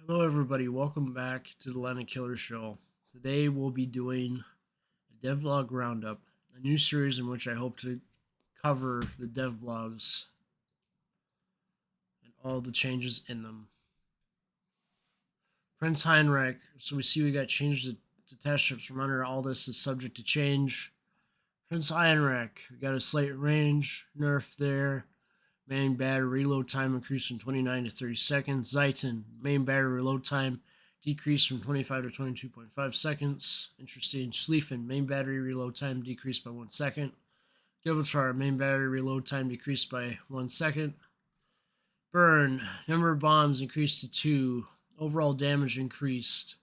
Hello, everybody. Welcome back to the Lennon Killer Show. Today, we'll be doing a devblog roundup, a new series in which I hope to cover the devblogs and all the changes in them. Prince Heinrich. So we see we got changes to test ships. Remember, all this is subject to change. Prince Heinrich. We got a slight range nerf there. Main battery reload time increased from 29 to 30 seconds. Zeiton, main battery reload time decreased from 25 to 22.5 seconds. Interesting. Schlieffen, main battery reload time decreased by 1 second. Gibraltar, main battery reload time decreased by 1 second. Burn, number of bombs increased to 2. Overall damage increased.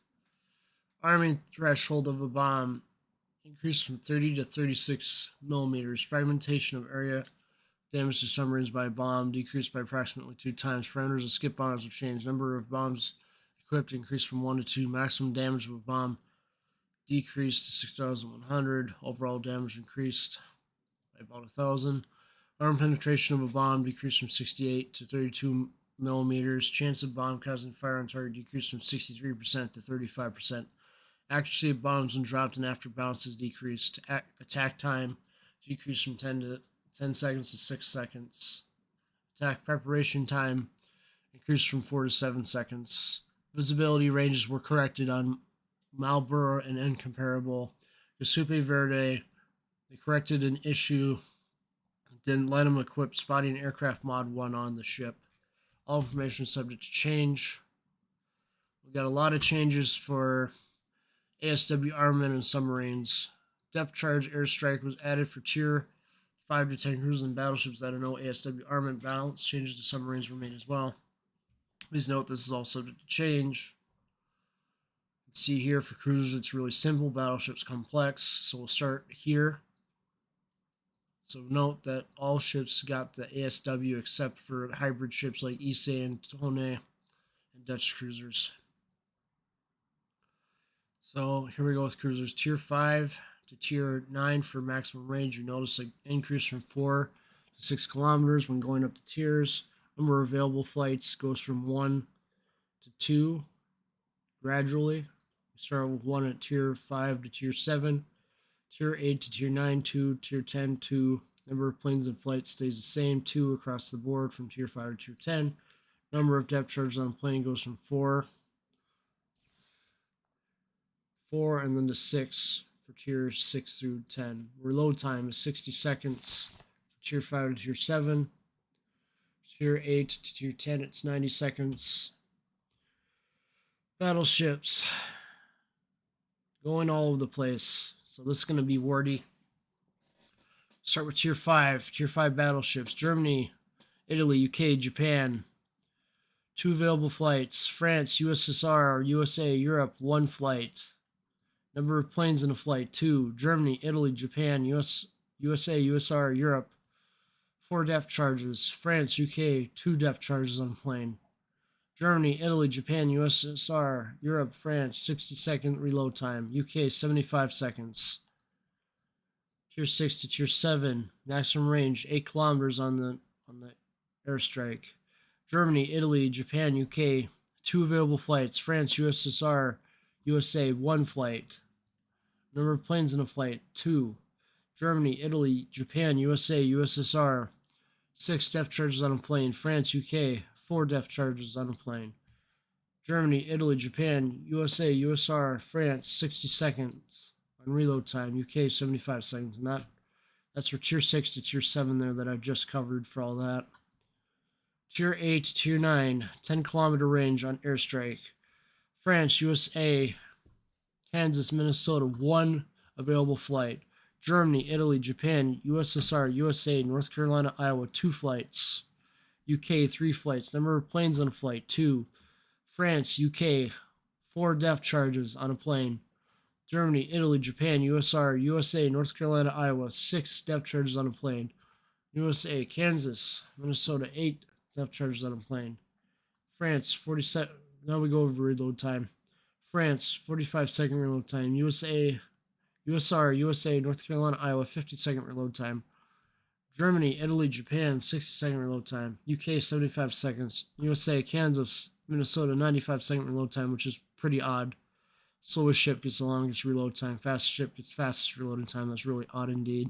Arming threshold of a bomb increased from 30 to 36 millimeters. Fragmentation of area damage to submarines by a bomb decreased by approximately 2 times. Parameters of skip bombs have changed. Number of bombs equipped increased from 1 to 2. Maximum damage of a bomb decreased to 6,100. Overall damage increased by about 1,000. Arm penetration of a bomb decreased from 68 to 32 millimeters. Chance of bomb causing fire on target decreased from 63% to 35%. Accuracy of bombs when dropped and after bounces decreased. Attack time decreased from 10 seconds to 6 seconds. Attack preparation time increased from 4 to 7 seconds. Visibility ranges were corrected on Marlborough and Incomparable. Giuseppe Verde, they corrected an issue, didn't let him equip Spotting Aircraft Mod 1 on the ship. All information is subject to change. We got a lot of changes for ASW armament and submarines. Depth charge airstrike was added for tier 5 to 10 cruisers and battleships that are no ASW armament. Balance changes to submarines remain as well. Please note this is all subject to change. Let's see here for cruisers, it's really simple. Battleships complex. So we'll start here. So note that all ships got the ASW except for hybrid ships like Issei and Tone and Dutch cruisers. So here we go with cruisers. Tier 5 to tier 9 for maximum range. You notice an increase from 4 to 6 kilometers when going up to tiers. Number of available flights goes from 1 to 2 gradually. We start with 1 at tier 5 to tier 7. Tier 8 to tier 9, 2. Tier 10, 2. Number of planes in flight stays the same, 2 across the board from tier 5 to tier 10. Number of depth charges on a plane goes from 4 and then to 6 for tiers 6 through 10. Reload time is 60 seconds for tier 5 to tier 7. Tier 8 to tier 10, it's 90 seconds. Battleships. Going all over the place. So this is going to be wordy. Start with tier 5. Tier 5 battleships. Germany, Italy, UK, Japan. 2 available flights. France, USSR, USA, Europe, 1 flight. Number of planes in a flight, 2. Germany, Italy, Japan, USA, USSR, Europe, 4 depth charges. France, UK, 2 depth charges on a plane. Germany, Italy, Japan, USSR, Europe, France, 60-second reload time. UK, 75 seconds. Tier 6 to Tier 7, maximum range, 8 kilometers on the airstrike. Germany, Italy, Japan, UK, 2 available flights. France, USSR, USA, 1 flight. Number of planes in a flight, 2. Germany, Italy, Japan, USA, USSR, 6 depth charges on a plane. France, UK, 4 depth charges on a plane. Germany, Italy, Japan, USA, USSR, France, 60 seconds on reload time. UK, 75 seconds. And that's for Tier 6 to Tier 7 there that I've just covered for all that. Tier 8 to Tier 9, 10-kilometer range on airstrike. France, USA, Kansas, Minnesota, 1 available flight. Germany, Italy, Japan, USSR, USA, North Carolina, Iowa, 2 flights. UK, 3 flights. Number of planes on a flight, 2. France, UK, 4 depth charges on a plane. Germany, Italy, Japan, USSR, USA, North Carolina, Iowa, 6 depth charges on a plane. USA, Kansas, Minnesota, 8 depth charges on a plane. France, 47. Now we go over reload time. France, 45-second reload time. USA, USSR, USA, North Carolina, Iowa, 50-second reload time. Germany, Italy, Japan, 60-second reload time. UK, 75 seconds. USA, Kansas, Minnesota, 95-second reload time, which is pretty odd. Slowest ship gets the longest reload time. Fastest ship gets fastest reloading time. That's really odd indeed.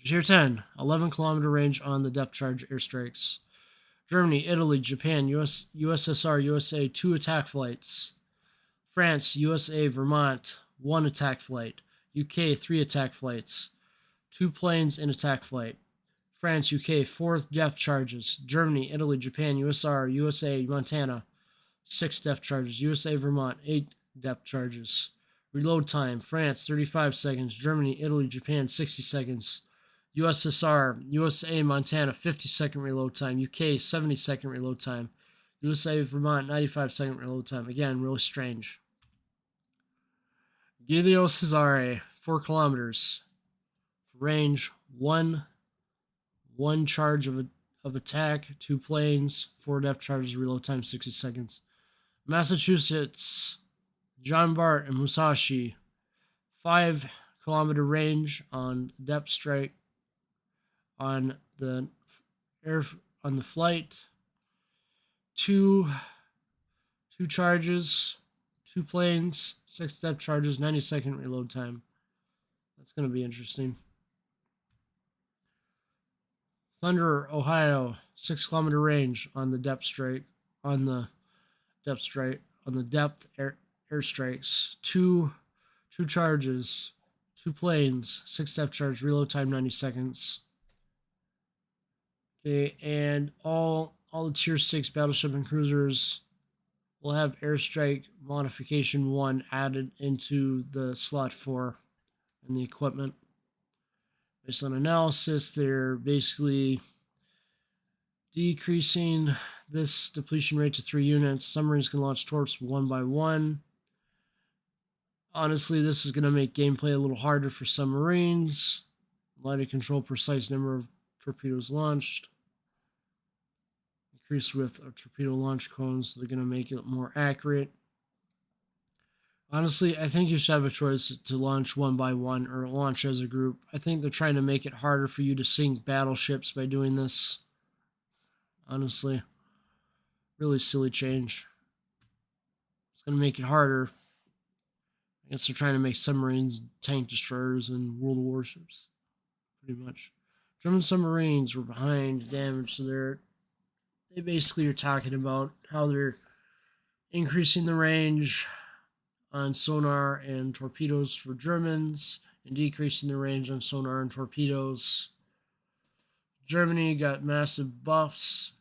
Tier 10, 11-kilometer range on the depth charge airstrikes. Germany, Italy, Japan, USSR, USA, 2 attack flights. France, USA, Vermont, 1 attack flight. UK, 3 attack flights. 2 planes in attack flight. France, UK, 4 depth charges. Germany, Italy, Japan, USSR, USA, Montana, 6 depth charges. USA, Vermont, 8 depth charges. Reload time, France, 35 seconds. Germany, Italy, Japan, 60 seconds. USSR, USA, Montana, 50-second reload time. UK, 70-second reload time. USA, Vermont, 95-second reload time. Again, really strange. Giulio Cesare, 4 kilometers. Range, 1 charge of attack, 2 planes, 4 depth charges, reload time 60 seconds. Massachusetts, John Bart and Musashi, 5-kilometer range on depth strike on the flight, 2 charges, 2 planes, 6 depth charges, 90-second reload time. That's going to be interesting. Thunder, Ohio, 6-kilometer range on the depth strike, on the depth airstrikes. 2 charges, 2 planes, 6 depth charge, reload time 90 seconds. Okay, and all the tier 6 battleship and cruisers will have airstrike modification 1 added into the slot 4 and the equipment. Based on analysis, they're basically decreasing this depletion rate to 3 units. Submarines can launch torps 1 by 1. Honestly, this is going to make gameplay a little harder for submarines. Allow to control precise number of torpedoes launched. Increase width of torpedo launch cones. They're going to make it more accurate. Honestly, I think you should have a choice to launch 1 by 1 or launch as a group. I think they're trying to make it harder for you to sink battleships by doing this. Honestly, really silly change. It's going to make it harder. I guess they're trying to make submarines tank destroyers and World of Warships, pretty much. German submarines were behind damage, so they basically are talking about how they're increasing the range on sonar and torpedoes for Germans and decreasing the range on sonar and torpedoes. Germany got massive buffs.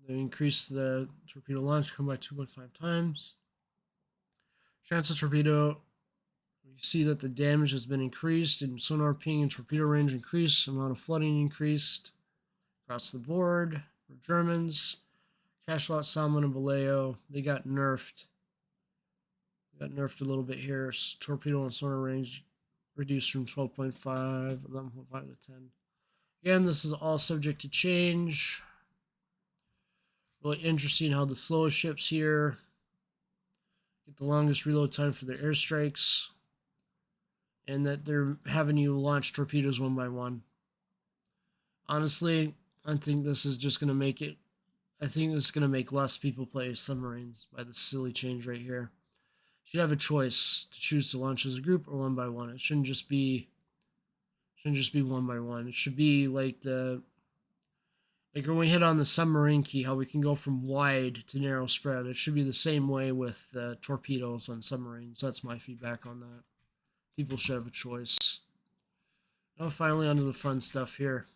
They increased the torpedo launch cone by 2.5 times. Chance of torpedo, you see that the damage has been increased and sonar ping and torpedo range increased. Amount of flooding increased across the board for Germans. Cachalot, Salmon, and Vallejo, they got nerfed. They got nerfed a little bit here. Torpedo and sonar range reduced from 12.5, 11.5 to 10. Again, this is all subject to change. Really interesting how the slowest ships here get the longest reload time for their airstrikes, and that they're having you launch torpedoes 1 by 1. Honestly, I think this is just going to make it. I think this is going to make less people play submarines by this silly change right here. You should have a choice to choose to launch as a group or 1 by 1. It shouldn't just be 1 by 1. It should be like when we hit on the submarine key, how we can go from wide to narrow spread. It should be the same way with the torpedoes on submarines. That's my feedback on that. People should have a choice. Now finally onto the fun stuff here.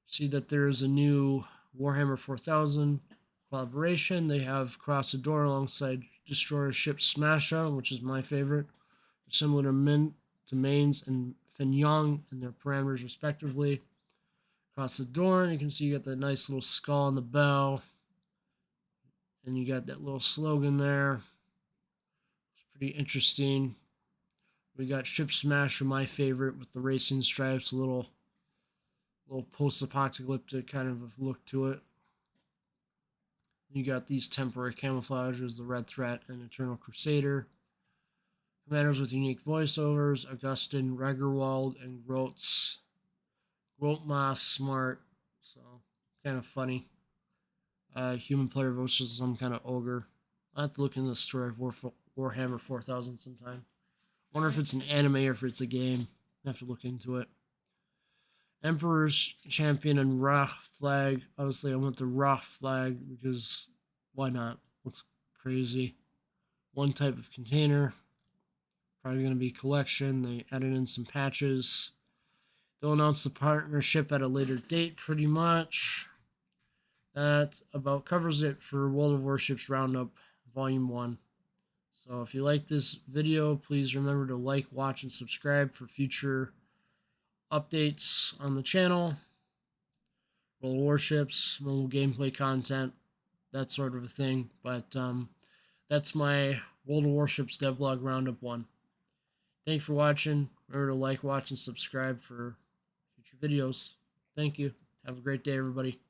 See that there is a new Warhammer 4000 collaboration. They have Cross the Door alongside Destroyer Ship Smasha, which is my favorite. Similar to Mainz and Finyang and their parameters respectively. Across the door, and you can see you got that nice little skull on the bow. And you got that little slogan there. It's pretty interesting. We got Ship Smasher, my favorite, with the racing stripes, a little post-apocalyptic kind of a look to it. You got these temporary camouflages, the Red Threat and Eternal Crusader. Commanders with unique voiceovers: Augustin, Regerwald, and Grotmas Smart. So, kind of funny. Human player voices some kind of ogre. I'll have to look into the story of Warhammer 4000 sometime. Wonder if it's an anime or if it's a game. I have to look into it. Emperor's Champion and Rach flag. Obviously, I want the Rach flag because why not? Looks crazy. One type of container. Probably going to be collection. They added in some patches. They'll announce the partnership at a later date, pretty much. That about covers it for World of Warships Roundup Volume 1. So if you like this video, please remember to like, watch, and subscribe for future updates on the channel. World of Warships, mobile gameplay content, that sort of a thing. But that's my World of Warships devblog Roundup 1. Thank you for watching. Remember to like, watch, and subscribe for future videos. Thank you. Have a great day, everybody.